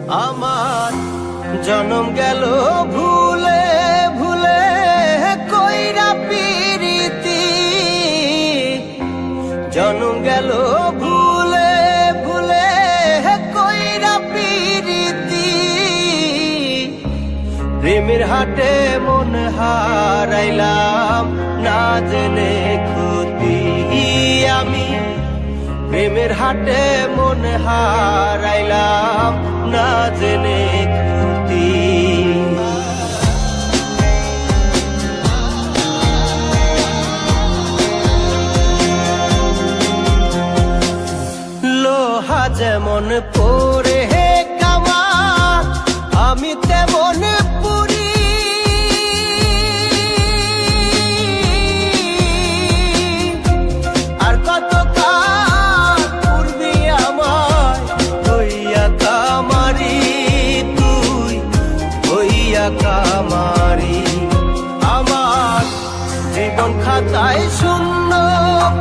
আমার জনম গেল ভুলে ভুলে কইরা পিরিতি, জনম গেল ভুলে ভুলে কইরা পিরিতি। প্রেমের হাটে মন হারাইলাম না জেনে ক্ষতি আমি, প্রেমের হাটে মন হারাইলাম না জেনে ক্ষতি। লোহা যেমন পরে কামান, আমি তেমন পুরি। আর কত কাল পূর্বি আমায় হইয়া কামারি, তুই হইয়া কামারি। আমার জীবন খাতায় শূন্য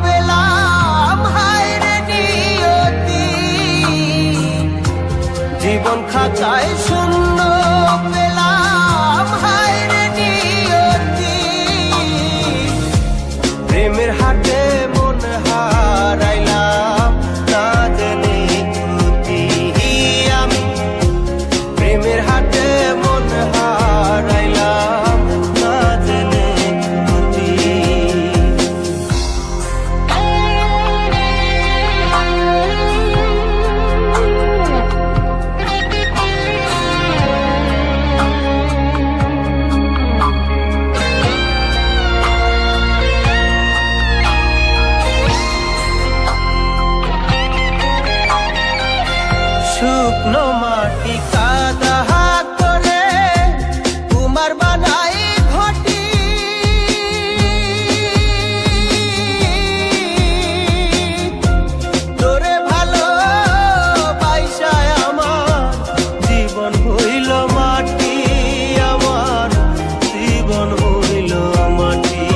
পেলাম হায় রে নিয়তি, জীবন খাতায় শূন্য পেলাম হায় রে নিয়তি। প্রেমের হাটে মন হারাইলাম না জেনে ক্ষতি আমি, প্রেমের হাটে মন হারাইলাম না জেনে ক্ষতি। শুকনো মাটি কাদা করে কুমার বানাই ঘটি, তোরে ভালো বাইসায় আমার জীবন হইল মাটি, আমার জীবন হইল মাটি।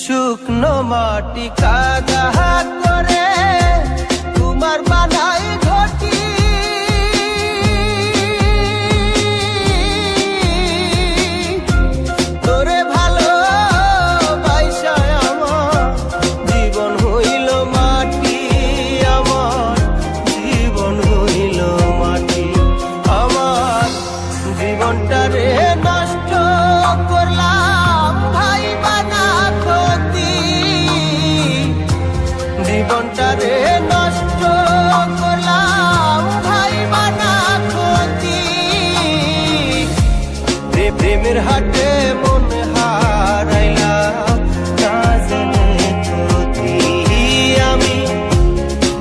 শুকনো মাটি কাদা করে কুমার বানাই ঘটি, তোরে ভালো বাইসায় আমার জীবন হইল মাটি, আমার জীবন হইল মাটি। আমার জীবনটারে নষ্ট করলাম ভাই বানা ক্ষতি, জীবনটারে নষ্ট করলাম ভাই বানা ক্ষতি। প্রেমের হাটে মন হারাইলাম না জেনে ক্ষতি আমি,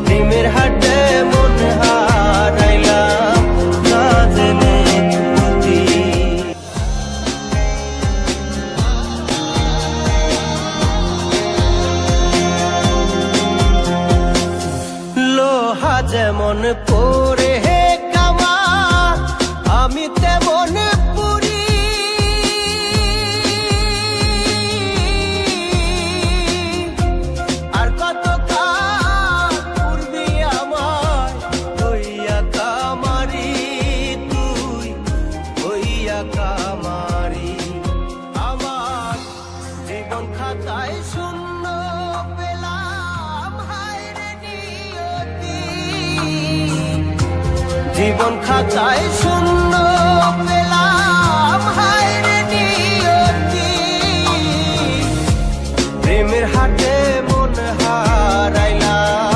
প্রেমের হাটে মন হারাইলাম না জেনে ক্ষতি। লোহা যেমন পরে কামান, আমি তেমন পুরি। আর কত কাল পূর্বি আমায় হইয়া কামারি, তুই হইয়া কামারি। আমার জীবন খাতায় শূন্য পেলাম হায় রে নিয়তি, জীবন খাতায় শূন্য পেলাম হায় রে নিয়তি। প্রেমের হাটে মন হারাইলাম